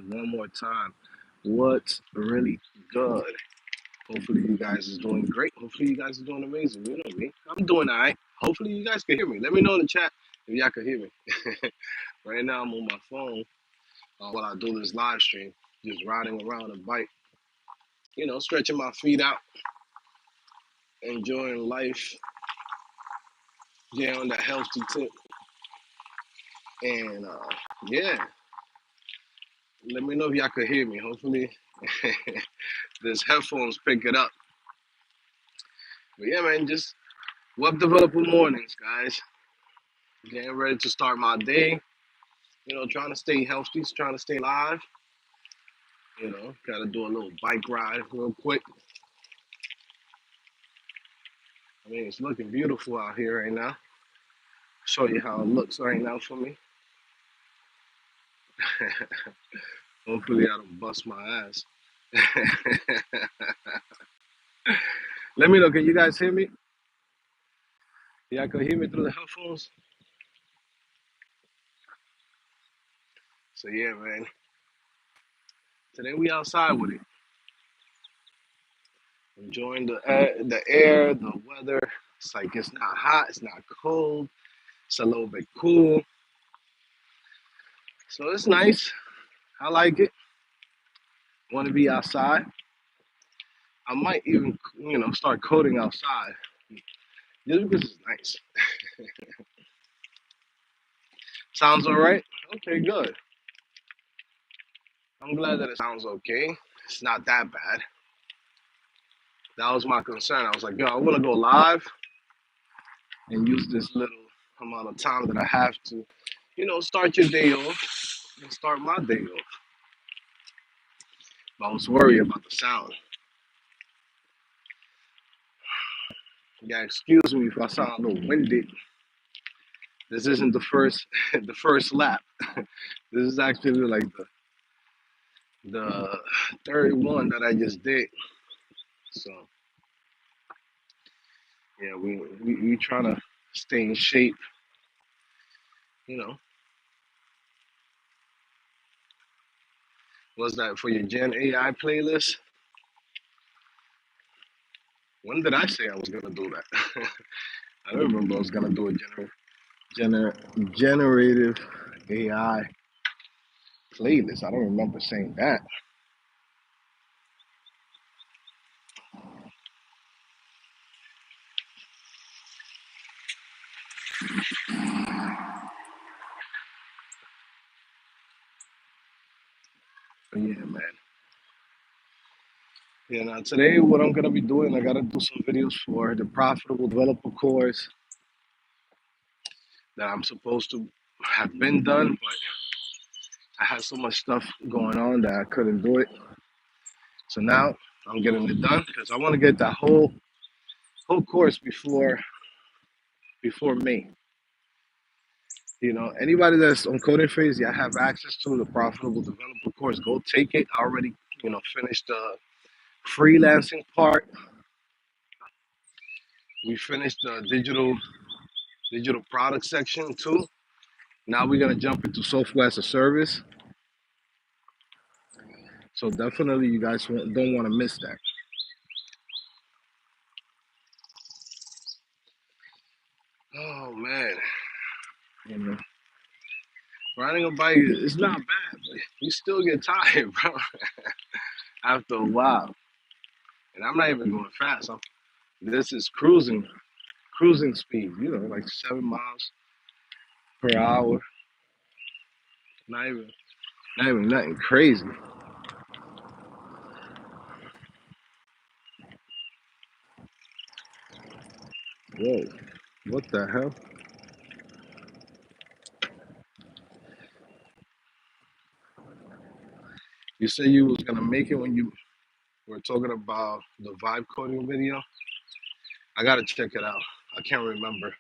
one more time. What's really good? Hopefully you guys is doing great. Hopefully you guys are doing amazing. You know me. I'm doing all right. Hopefully you guys can hear me. Let me know in the chat if y'all can hear me. Right now I'm on my phone while I do this live stream, just riding around a bike, stretching my feet out, enjoying life, on that healthy tip. And yeah, let me know if y'all can hear me. Hopefully this headphones pick it up. But yeah, man, just web developer mornings, guys. Getting ready to start my day. Trying to stay healthy, trying to stay alive. Got to do a little bike ride real quick. I mean, it's looking beautiful out here right now. Show you how it looks right now for me. Hopefully, I don't bust my ass. Let me know. Can you guys hear me? Y'all can hear me through the headphones? So yeah, man. Today we outside with it. Enjoying the air, the weather. It's like it's not hot, it's not cold. It's a little bit cool. So it's nice. I like it. Want to be outside. I might even, start coding outside. Just because it's nice. Sounds all right? Okay, good. I'm glad that it sounds okay. It's not that bad. That was my concern. I was like, yo, I want to go live and use this little amount of time that I have to, start your day off and start my day off. But I was worried about the sound. Yeah, excuse me if I sound a little winded. This isn't the first the first lap. This is actually like the third one that I just did. So yeah, we trying to stay in shape, you know. Was that for your Gen AI playlist? When did I say I was gonna do that? I don't remember I was gonna do a generative AI playlist. I don't remember saying that. But yeah, man. Yeah, now today what I'm gonna be doing, I gotta do some videos for the profitable developer course that I'm supposed to have been done, but I had so much stuff going on that I couldn't do it. So now I'm getting it done because I want to get that whole course before May. Anybody that's on CodingPhase, yeah, have access to the profitable developer course. Go take it. I already, finished the freelancing part. We finished the digital product section too. Now we're gonna jump into software as a service. So definitely, you guys don't want to miss that. Oh man, you know, riding a bike is not bad, but you still get tired, bro, after a while. And I'm not even going fast. This is cruising speed. Like 7 miles per hour. Not even, not even nothing crazy. Whoa, what the hell? You said you was gonna make it when you were talking about the vibe coding video. I gotta check it out. I can't remember.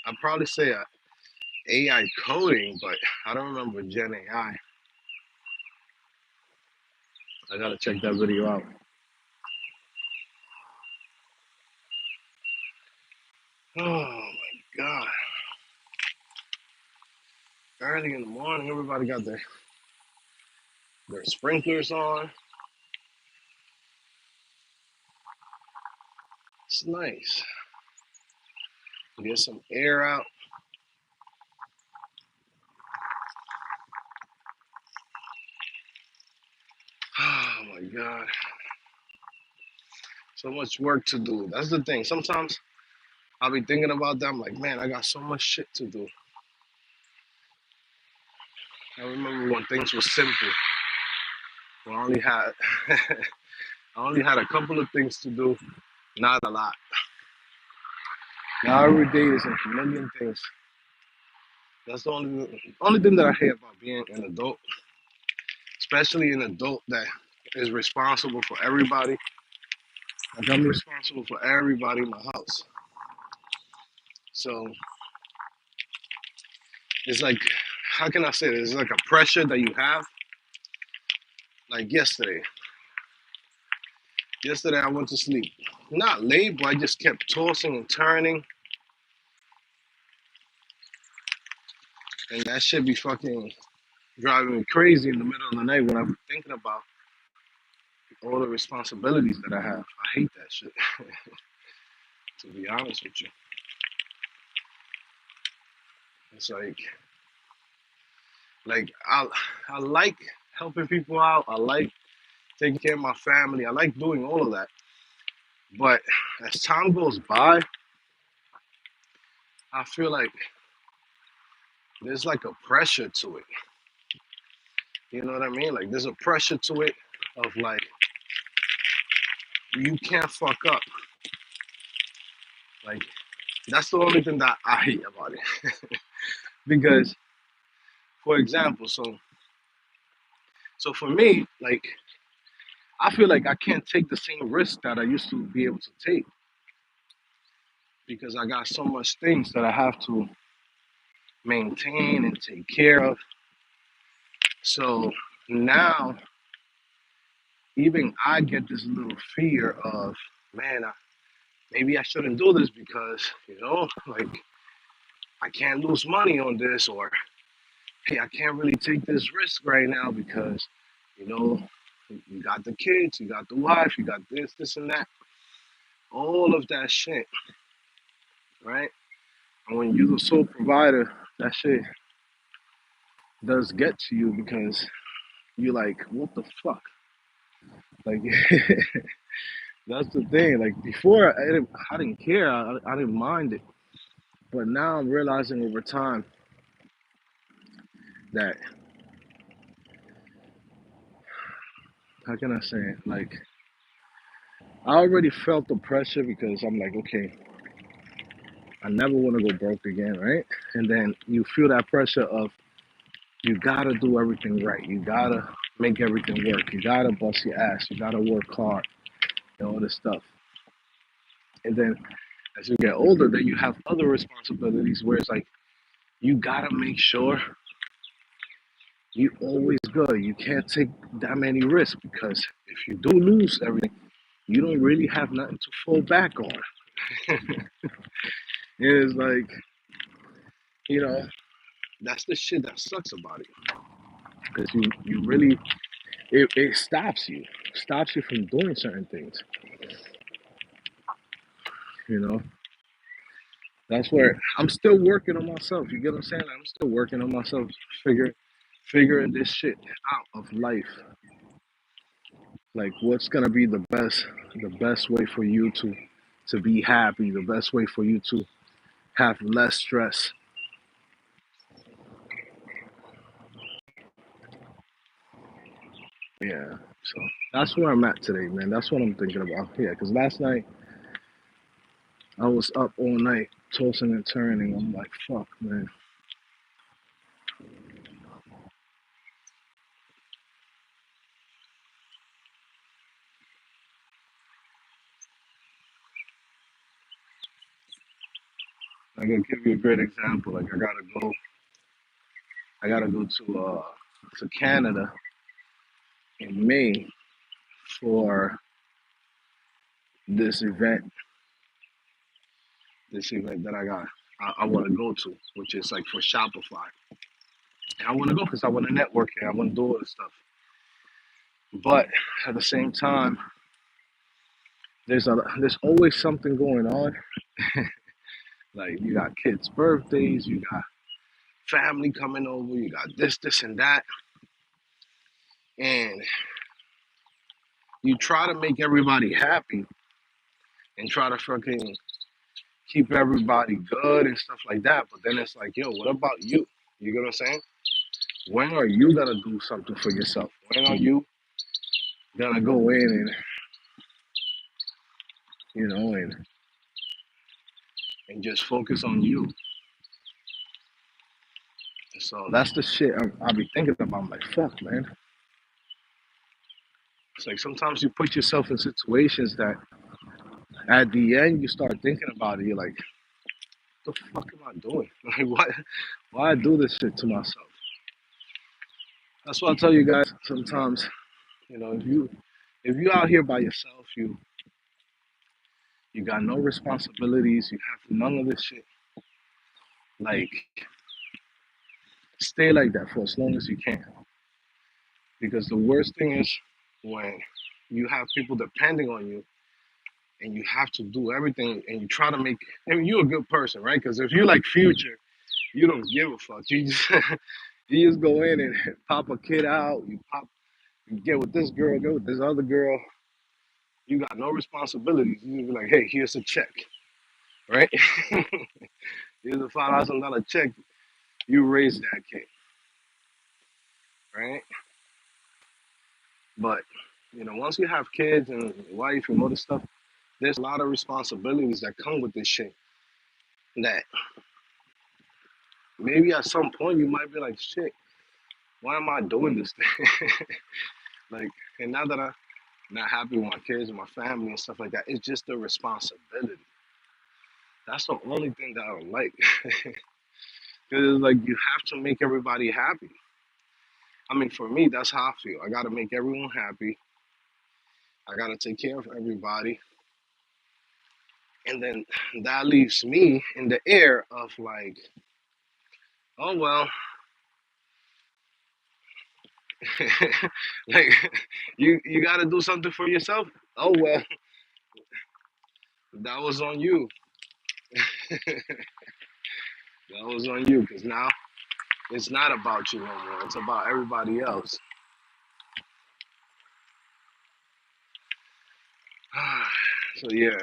I'd probably say AI coding, but I don't remember Gen AI. I gotta check that video out. Oh my god. early in the morning. Everybody got their sprinklers on. It's nice. Get some air out. Oh my God. So much work to do. That's the thing. Sometimes I'll be thinking about that. I'm like, man, I got so much shit to do. I remember when things were simple. When I only had I only had a couple of things to do, not a lot. Now every day is a million things. That's the only thing that I hate about being an adult, especially an adult that is responsible for everybody. Like I'm responsible for everybody in my house. So it's like, how can I say this? It's like a pressure that you have. Like yesterday. Yesterday I went to sleep. Not late, but I just kept tossing and turning. And that shit be fucking driving me crazy in the middle of the night when I'm thinking about all the responsibilities that I have. I hate that shit, to be honest with you. It's like I like helping people out. I like taking care of my family. I like doing all of that. But as time goes by, I feel like there's like a pressure to it. You know what I mean? Like there's a pressure to it of like you can't fuck up. Like that's the only thing that I hate about it. Because for example, so for me, like I feel like I can't take the same risk that I used to be able to take because I got so much things that I have to maintain and take care of. So now even I get this little fear of, man, maybe I shouldn't do this because, like I can't lose money on this, or hey, I can't really take this risk right now because, you know, you got the kids, you got the wife, you got this, and that, all of that shit, right? And when you're the sole provider, that shit does get to you because you're like, what the fuck? Like, that's the thing. Like before, I didn't care. I didn't mind it. But now I'm realizing over time that, how can I say it? Like, I already felt the pressure because I'm like, okay, I never want to go broke again, right? And then you feel that pressure of you gotta do everything right. You gotta make everything work. You gotta bust your ass. You gotta work hard and all this stuff. And then as you get older, then you have other responsibilities where it's like you gotta make sure you always good. You can't take that many risks because if you do lose everything, you don't really have nothing to fall back on. It's like, you know, that's the shit that sucks about it. Because you really, it stops you from doing certain things, you know? That's where I'm still working on myself. You get what I'm saying? I'm still working on myself, figuring this shit out of life. Like what's gonna be the best way for you to be happy, the best way for you to have less stress. Yeah. So that's where I'm at today, man. That's what I'm thinking about. Yeah, because last night I was up all night tossing and turning. I'm like, fuck, man. I gotta give you a great example. Like I gotta go to Canada in May for this event, this event that I want to go to, which is like for Shopify. I want to go because I want to network and I want to do all this stuff. But at the same time, there's always something going on. Like you got kids' birthdays, you got family coming over, you got this, and that, and you try to make everybody happy and try to fucking keep everybody good and stuff like that. But then it's like, yo, what about you? You get what I'm saying? When are you gonna do something for yourself? When are you gonna go in and and just focus on you? So that's the shit I be thinking about. I'm like, fuck, man. It's like sometimes you put yourself in situations that at the end you start thinking about it. You're like, what the fuck am I doing? Like, why I do this shit to myself? That's why I tell you guys sometimes, if you out here by yourself, you got no responsibilities, you have none of this shit. Like, stay like that for as long as you can. Because the worst thing is when you have people depending on you and you have to do everything and you try to make, I mean, you're a good person, right? Because if you're like Future, you don't give a fuck. You just you just go in and pop a kid out. You get with this girl, get with this other girl. You got no responsibilities. You just be like, hey, here's a check, right? Here's a $5,000 check. You raise that kid, right? But once you have kids and wife and all this stuff, there's a lot of responsibilities that come with this shit. That maybe at some point you might be like, shit, why am I doing this thing? Like, and now that I'm not happy with my kids and my family and stuff like that, it's just the responsibility. That's the only thing that I don't like. Because it's like you have to make everybody happy. I mean, for me, that's how I feel. I gotta make everyone happy. I gotta take care of everybody. And then that leaves me in the air of like, oh well, like you gotta do something for yourself. Oh well, that was on you. That was on you. Because now it's not about you no more. It's about everybody else. So yeah,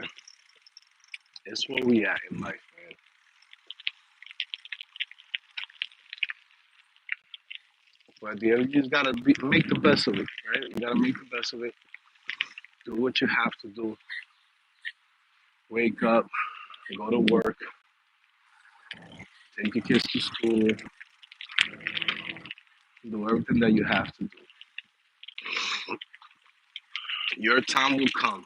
it's where we at in life, man. But at the end, you just gotta make the best of it, right? You gotta make the best of it. Do what you have to do. Wake up, go to work, take your kids to school, do everything that you have to do. Your time will come.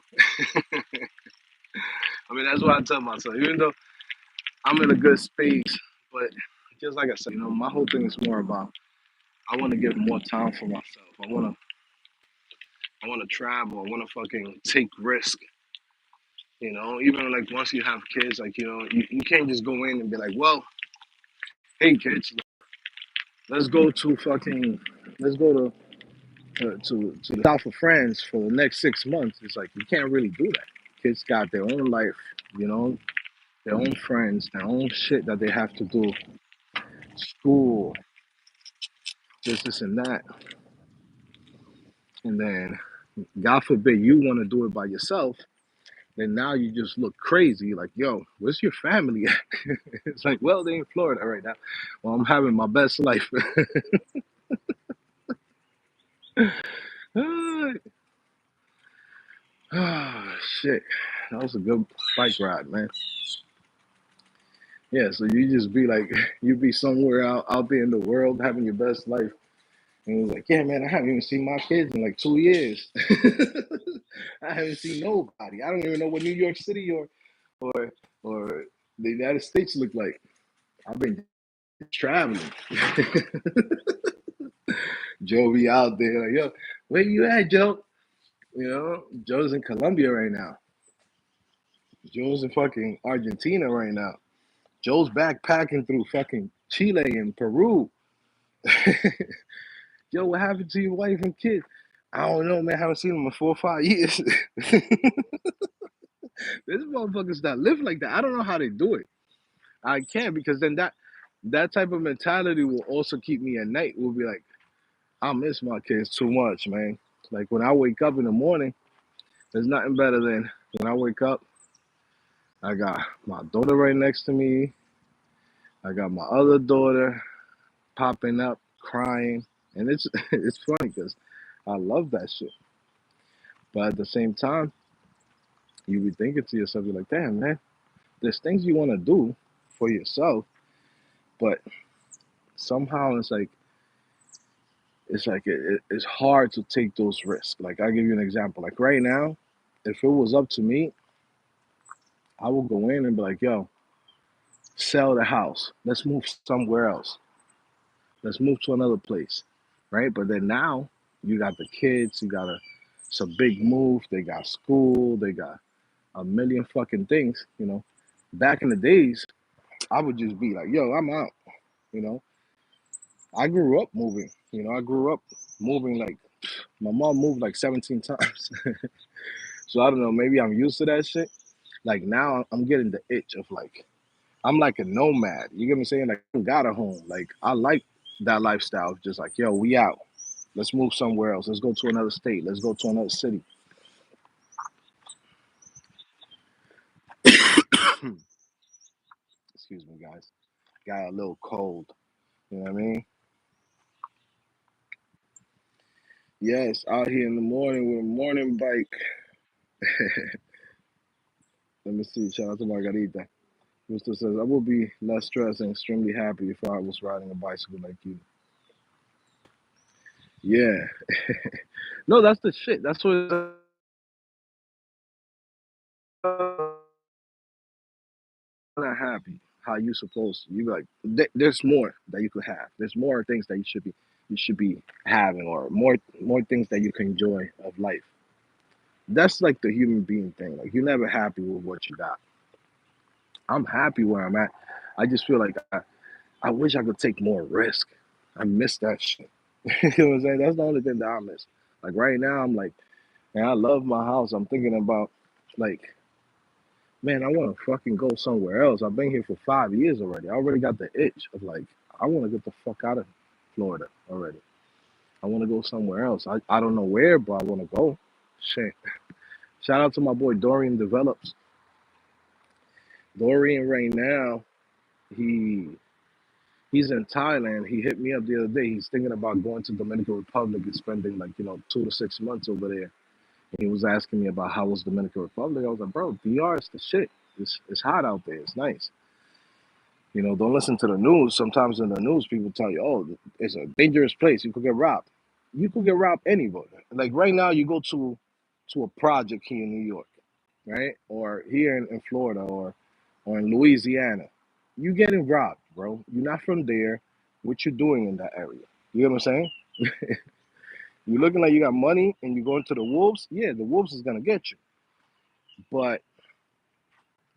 I mean, that's what I tell myself. Even though I'm in a good space, but just like I said, my whole thing is more about I want to give more time for myself. I want to travel. I want to fucking take risk. Even like once you have kids, like you can't just go in and be like, well, hey kids, let's go to fucking, let's go to the south of France for the next 6 months. It's like you can't really do that. Kids got their own life, you know, their own friends, their own shit that they have to do, school, this and that, and then God forbid you want to do it by yourself. Then now you just look crazy, like, yo, where's your family at? It's like, well, they're in Florida right now. Well, I'm having my best life. Ah, shit. That was a good bike ride, man. Yeah, so you just be like, you be somewhere out there in the world having your best life. And it was like, yeah, man, I haven't even seen my kids in like 2 years. I haven't seen nobody. I don't even know what New York City or or the United States look like. I've been traveling. Joe be out there like, yo, where you at, Joe? Joe's in Colombia right now. Joe's in fucking Argentina right now. Joe's backpacking through fucking Chile and Peru. Yo, what happened to your wife and kids? I don't know, man. I haven't seen them in 4 or 5 years. This motherfuckers that live like that. I don't know how they do it. I can't because then that type of mentality will also keep me at night. Will be like, I miss my kids too much, man. Like when I wake up in the morning, there's nothing better than when I wake up. I got my daughter right next to me. I got my other daughter popping up, crying, and it's it's funny because I love that shit. But at the same time, you be thinking to yourself, you're like, damn, man, there's things you want to do for yourself, but somehow it's hard to take those risks. Like I'll give you an example. Like right now, if it was up to me, I would go in and be like, yo, sell the house. Let's move somewhere else. Let's move to another place. Right? But then now you got the kids, it's a big move. They got school, they got a million fucking things, you know. Back in the days, I would just be like, yo, I'm out, you know. I grew up moving, you know, I grew up moving like my mom moved like 17 times. So I don't know, maybe I'm used to that shit. Like now I'm getting the itch of like I'm like a nomad. You get me saying? Like I got a home. Like I like that lifestyle of just like, yo, we out. Let's move somewhere else. Let's go to another state. Let's go to another city. Excuse me, guys. Got a little cold. You know what I mean? Yes, out here in the morning with a morning bike. Let me see. Shout out to Margarita. Mr. says, I would be less stressed and extremely happy if I was riding a bicycle like you. Yeah. No, that's the shit. That's what not happy how you supposed to. You be like, there's more that you could have. There's more things that you should be having, or more things that you can enjoy of life. That's like the human being thing. Like you're never happy with what you got. I'm happy where I'm at. I just feel like I wish I could take more risk. I miss that shit. You know what I'm saying? That's the only thing that I miss. Like right now, I'm like, man, I love my house. I'm thinking about like, man, I want to fucking go somewhere else. I've been here for 5 years already. I already got the itch of like, I want to get the fuck out of Florida already. I want to go somewhere else. I don't know where, but I want to go. Shit. Shout out to my boy Dorian Develops. Dorian right now, he he's in Thailand. He hit me up the other day. He's thinking about going to Dominican Republic and spending like 2 to 6 months over there. And he was asking me about how was Dominican Republic. I was like, bro, DR is the shit. It's hot out there. It's nice. Don't listen to the news. Sometimes in the news, people tell you, oh, it's a dangerous place. You could get robbed. You could get robbed anywhere. Like right now, you go to a project here in New York, right? Or here in Florida or in Louisiana. You getting robbed, bro. You're not from there. What you doing in that area? You know what I'm saying? You're looking like you got money and you're going to the wolves. Yeah, the wolves is gonna get you. But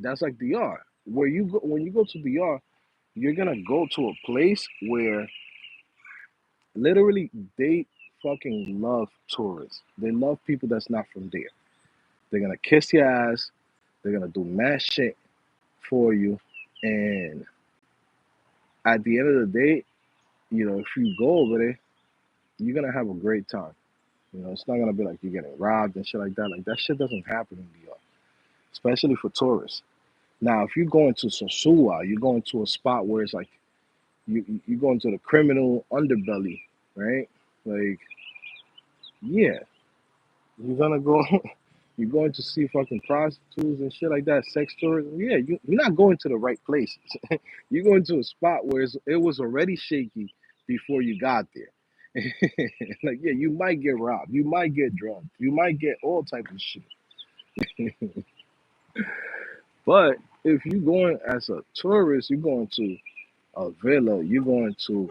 that's like DR. Where you go when you go to DR, you're gonna go to a place where literally they fucking love tourists. They love people that's not from there. They're gonna kiss your ass. They're gonna do mad shit for you. And at the end of the day, if you go over there, you're gonna have a great time. It's not gonna be like you're getting robbed and shit like that. Like that shit doesn't happen in DR, especially for tourists. Now, if you go into Sosua, you go into a spot where it's like you go into the criminal underbelly, right? Like, yeah, you're gonna go. You're going to see fucking prostitutes and shit like that, sex tourism. Yeah, you're not going to the right places. You're going to a spot where it was already shaky before you got there. Like, yeah, you might get robbed. You might get drugged. You might get all type of shit. But if you're going as a tourist, you're going to a villa, you're going to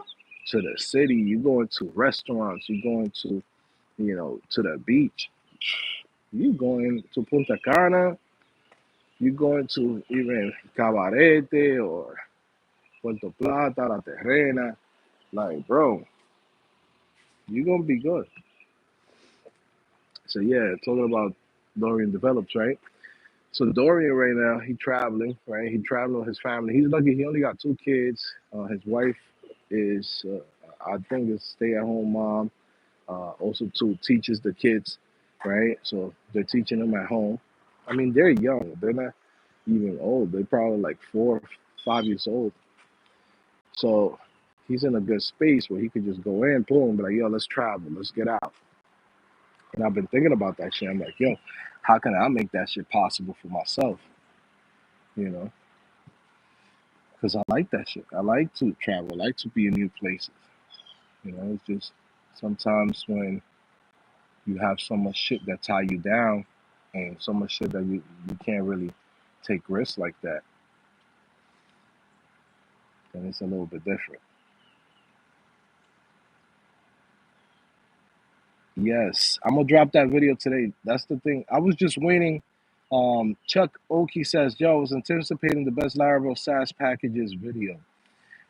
the city, you're going to restaurants, you're going to the beach. You going to Punta Cana, you going to even Cabarete or Puerto Plata, La Terrena. Like, bro, You're gonna be good. So yeah, talking about Dorian develops, right? So Dorian right now, he traveling, right? He traveling with his family. He's lucky he only got 2 kids. His wife is, I think, is stay-at-home mom. Also, too, teaches the kids, right? So they're teaching them at home. I mean, they're young. They're not even old. They're probably like 4, 5 years old. So he's in a good space where he could just go in, boom, be like, yo, let's travel, let's get out. And I've been thinking about that shit. I'm like, yo, how can I make that shit possible for myself? You know, because I like that shit. I like to travel. I like to be in new places. You know, it's just sometimes when you have so much shit that tie you down and so much shit that you can't really take risks like that, then it's a little bit different. Yes, I'm gonna drop that video today. That's the thing. I was just waiting. Chuck Oki says, "Yo, I was anticipating the best Laravel SaaS packages video."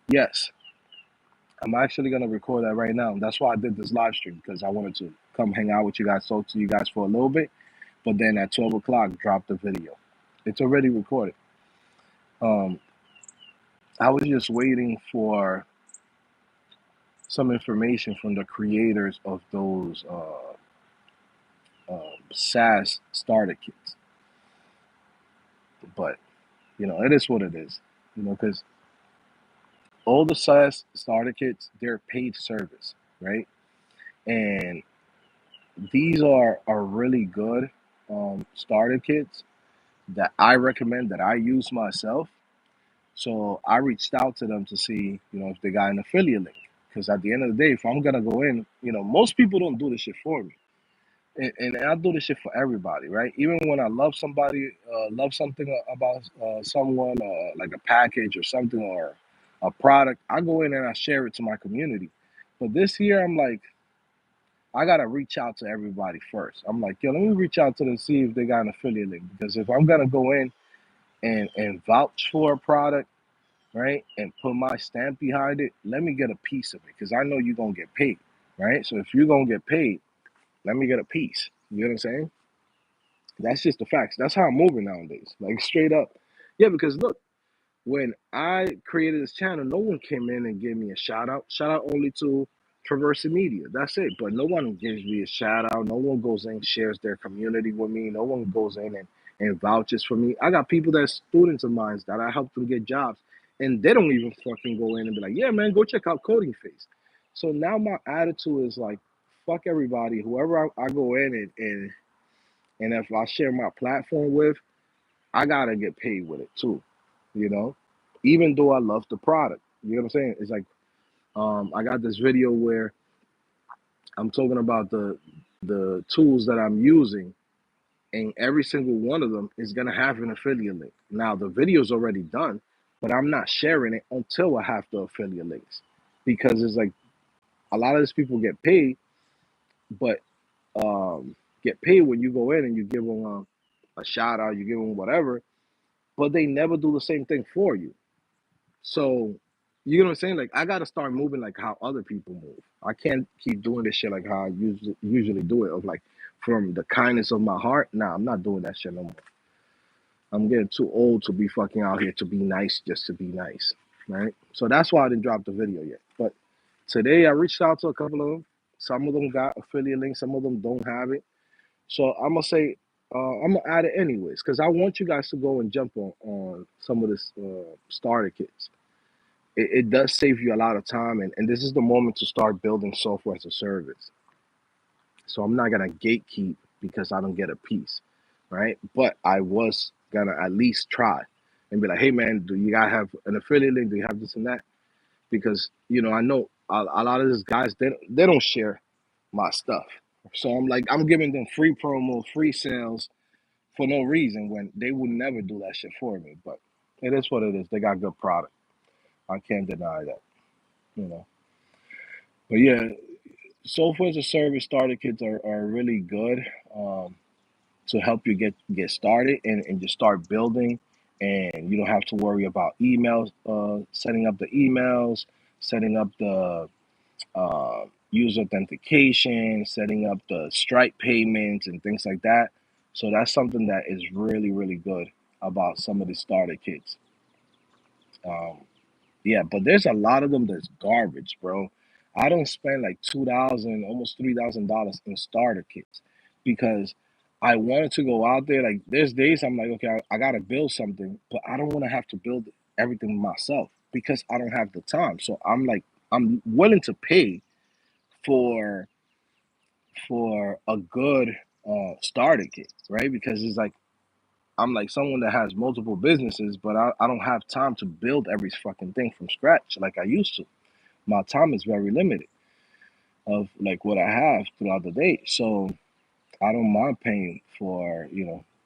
Yes, I'm actually gonna record that right now. That's why I did this live stream because I wanted to come hang out with you guys, talk to you guys for a little bit, but then at 12 o'clock, drop the video. It's already recorded. Um, I was just waiting for some information from the creators of those SaaS starter kits, but it is what it is. Because all the SaaS starter kits, they're paid service, right? And these are really good starter kits that I recommend that I use myself. So I reached out to them to see, if they got an affiliate link. Because at the end of the day, if I'm gonna go in, most people don't do this shit for me. And I do this shit for everybody, right? Even when I love somebody, love something about someone, like a package or something or a product, I go in and I share it to my community. But this year, I'm like, I gotta reach out to everybody first. I'm like, yo, let me reach out to them, see if they got an affiliate link. Because if I'm gonna go in and vouch for a product, right, and put my stamp behind it, let me get a piece of it. Because I know you're gonna get paid, right? So if you're gonna get paid, let me get a piece. You know what I'm saying? That's just the facts. That's how I'm moving nowadays. Like straight up. Yeah, because look, when I created this channel, no one came in and gave me a shout out. Shout out only to Traverse Media. That's it. But no one gives me a shout out. No one goes in and shares their community with me. No one goes in and vouches for me. I got people that's students of mine that I help them get jobs. And they don't even fucking go in and be like, yeah, man, go check out CodingPhase. So now my attitude is like, fuck everybody. Whoever I go in and if I share my platform with, I gotta get paid with it too, you know. Even though I love the product, you know what I'm saying? It's like I got this video where I'm talking about the tools that I'm using, and every single one of them is gonna have an affiliate link. Now the video's already done, but I'm not sharing it until I have the affiliate links because it's like a lot of these people get paid, but get paid when you go in and you give them a shout out, you give them whatever, but they never do the same thing for you. So, you know what I'm saying? Like, I gotta start moving like how other people move. I can't keep doing this shit like how I usually do it. Of like, from the kindness of my heart. Nah, I'm not doing that shit no more. I'm getting too old to be fucking out here to be nice just to be nice, right? So that's why I didn't drop the video yet. But today I reached out to a couple of them. Some of them got affiliate links. Some of them don't have it. So I'm gonna say I'm gonna add it anyways because I want you guys to go and jump on some of this starter kits. It does save you a lot of time, and this is the moment to start building software as a service. So I'm not gonna gatekeep because I don't get a piece, right? But I was gonna at least try and be like, hey man, do you guys have an affiliate link? Do you have this and that? Because I know a lot of these guys they don't share my stuff. So I'm like I'm giving them free promo, free sales for no reason when they would never do that shit for me. But it is what it is. They got good product. I can't deny that, you know. But yeah, software as a service starter kits are really good to help you get started and just start building. And you don't have to worry about emails, setting up the emails, setting up the user authentication, setting up the Stripe payments and things like that. So that's something that is really, really good about some of the starter kits. Um, yeah, but there's a lot of them that's garbage, bro. I don't spend like almost $3,000 in starter kits because I wanted to go out there. Like, there's days I'm like, okay, I gotta build something, but I don't want to have to build everything myself because I don't have the time. So I'm like, I'm willing to pay for a good starter kit, right? Because it's like I'm like someone that has multiple businesses, but I don't have time to build every fucking thing from scratch like I used to. My time is very limited of like what I have throughout the day. So I don't mind paying for,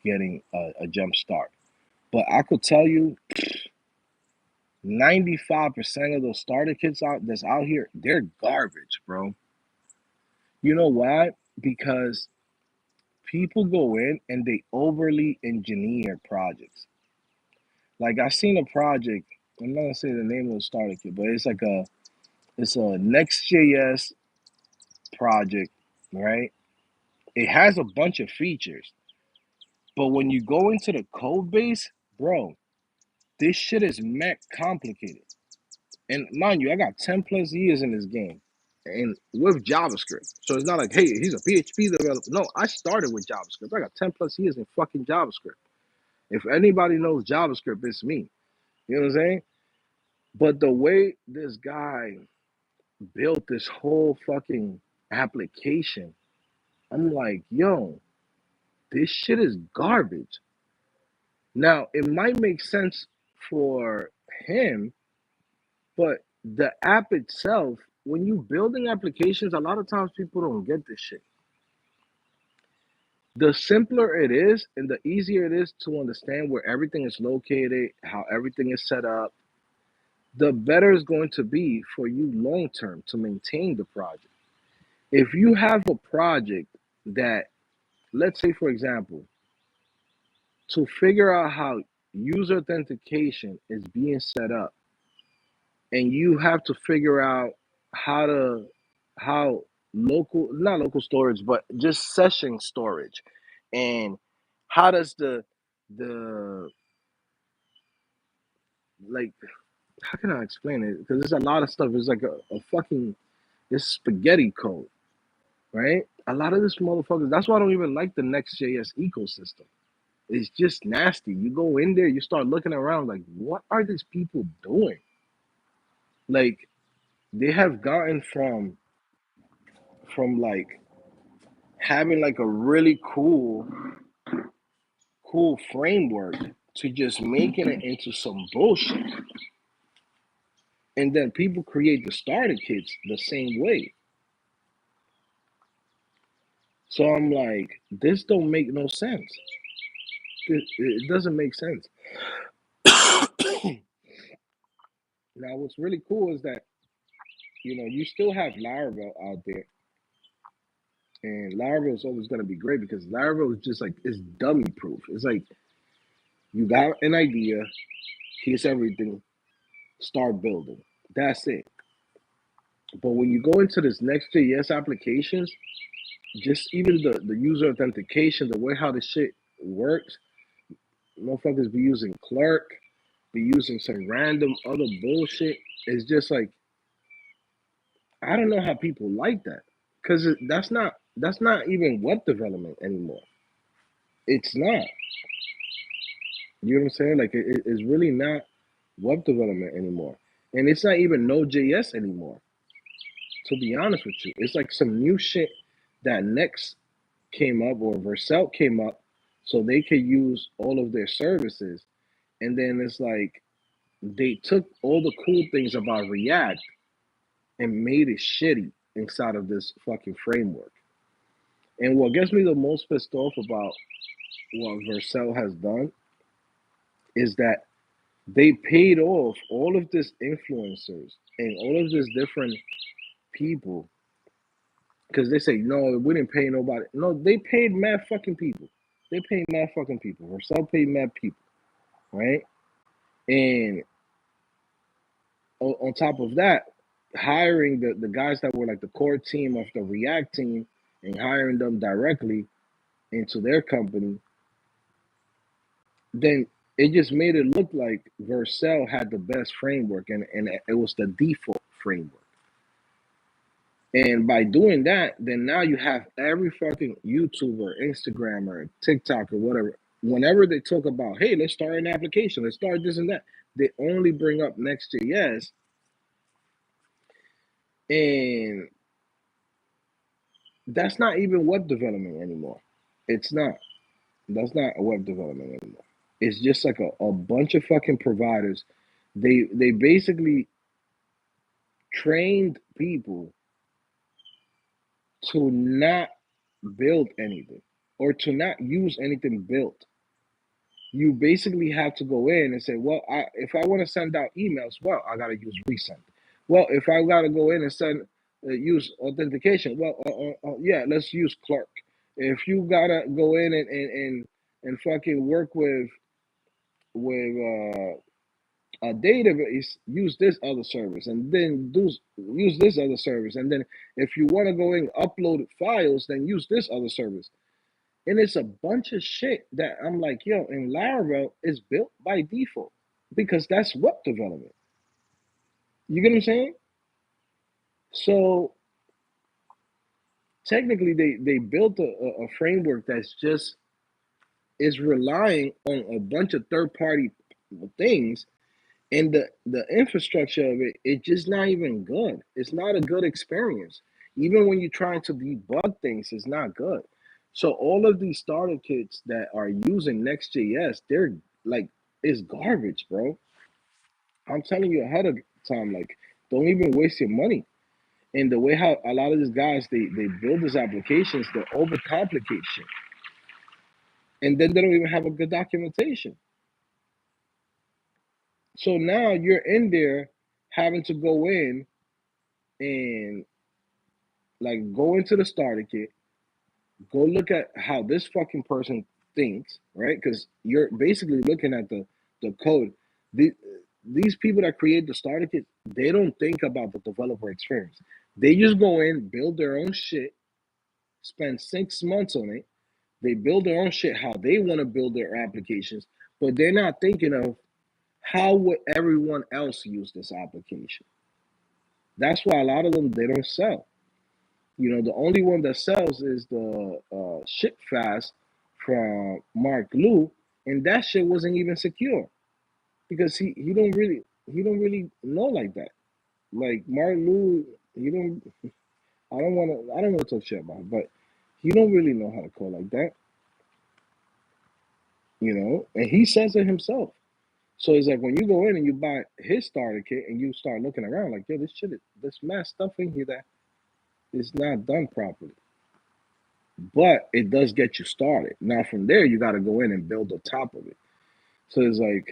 getting a jump start. But I could tell you 95% of those starter kits that's out here, they're garbage, bro. You know why? Because people go in and they overly engineer projects. Like I seen a project, I'm not gonna say the name of the starter kit, but it's a Next.js project, right? It has a bunch of features, but when you go into the code base, bro, this shit is mech complicated. And mind you, I got 10 plus years in this game and with JavaScript. So it's not like, hey, he's a PHP developer. No, I started with JavaScript. I got 10 plus years in fucking JavaScript. If anybody knows JavaScript, it's me. You know what I'm saying? But the way this guy built this whole fucking application, I'm like, yo, this shit is garbage. Now, it might make sense for him, but the app itself, when you building applications, a lot of times people don't get this shit. The simpler it is and the easier it is to understand where everything is located, how everything is set up, the better it's going to be for you long term to maintain the project. If you have a project that, let's say, for example, to figure out how user authentication is being set up, and you have to figure out how to how local not local storage but just session storage, and how does the like how can I explain it, because there's a lot of stuff. It's like a fucking this spaghetti code, right? A lot of this motherfuckers, that's why I don't even like the Next.js ecosystem. It's just nasty. You go in there, you start looking around like, what are these people doing? Like, they have gotten from like having like a really cool framework to just making it into some bullshit. And then people create the starter kits the same way. So I'm like, this don't make no sense. It doesn't make sense. Now, what's really cool is that, you still have Laravel out there. And Laravel is always going to be great because Laravel is just like, it's dummy proof. It's like, you got an idea, here's everything, start building. That's it. But when you go into this Next.js applications, just even the user authentication, the way how the shit works, motherfuckers be using Clerk, be using some random other bullshit. It's just like, I don't know how people like that, because that's not even web development anymore. It's not. You know what I'm saying? Like it's really not web development anymore, and it's not even Node.js anymore. To be honest with you, it's like some new shit that Next came up or Vercel came up, so they could use all of their services, and then it's like they took all the cool things about React and made it shitty inside of this fucking framework. And what gets me the most pissed off about what Vercel has done is that they paid off all of these influencers and all of these different people because they say, no, we didn't pay nobody. No, they paid mad fucking people. They paid mad fucking people. Vercel paid mad people, right? And on top of that, hiring the guys that were like the core team of the React team and hiring them directly into their company, then it just made it look like Vercel had the best framework, and it was the default framework. And by doing that, then now you have every fucking YouTuber, Instagrammer, TikTok, or whatever. Whenever they talk about, hey, let's start an application, let's start this and that, they only bring up Next.js, and that's not even web development anymore. It's not. That's not a web development anymore. It's just like a bunch of fucking providers. They basically trained people to not build anything or to not use anything built. You basically have to go in and say, well, if I want to send out emails, well, I got to use resend. Well, if I got to go in and send use authentication, well, yeah, let's use Clark. If you gotta go in and fucking work with a database, use this other service, and then use this other service, and then if you want to go in upload files, then use this other service. And it's a bunch of shit that I'm like, yo, and Laravel is built by default because that's web development. You get what I'm saying? So technically, they built a framework that's just is relying on a bunch of third party things, and the infrastructure of it's just not even good. It's not a good experience. Even when you're trying to debug things, it's not good. So all of these starter kits that are using Next.js, they're like, it's garbage, bro. I'm telling you ahead of time, like, don't even waste your money. And the way how a lot of these guys they build these applications, they overcomplicate shit, and then they don't even have a good documentation. So now you're in there having to go in and like go into the starter kit, go look at how this fucking person thinks, right? Because you're basically looking at the code. The, these people that create the starter kit, they don't think about the developer experience. They just go in, build their own shit, spend 6 months on it. They build their own shit how they want to build their applications, but they're not thinking of how would everyone else use this application. That's why a lot of them they don't sell. You know, the only one that sells is the ship fast from Mark Lou, and that shit wasn't even secure because he don't really know like that. Like Mark Lou, he don't. I don't want to talk shit about him, but he don't really know how to code like that. You know, and he says it himself. So it's like when you go in and you buy his starter kit and you start looking around, like, yo, this shit, this mad stuff in here that is not done properly. But it does get you started. Now from there, you got to go in and build the top of it. So it's like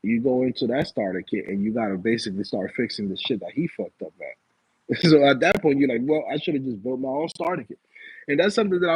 you go into that starter kit and you got to basically start fixing the shit that he fucked up at. So at that point, you're like, well, I should have just built my own starter kit, and that's something that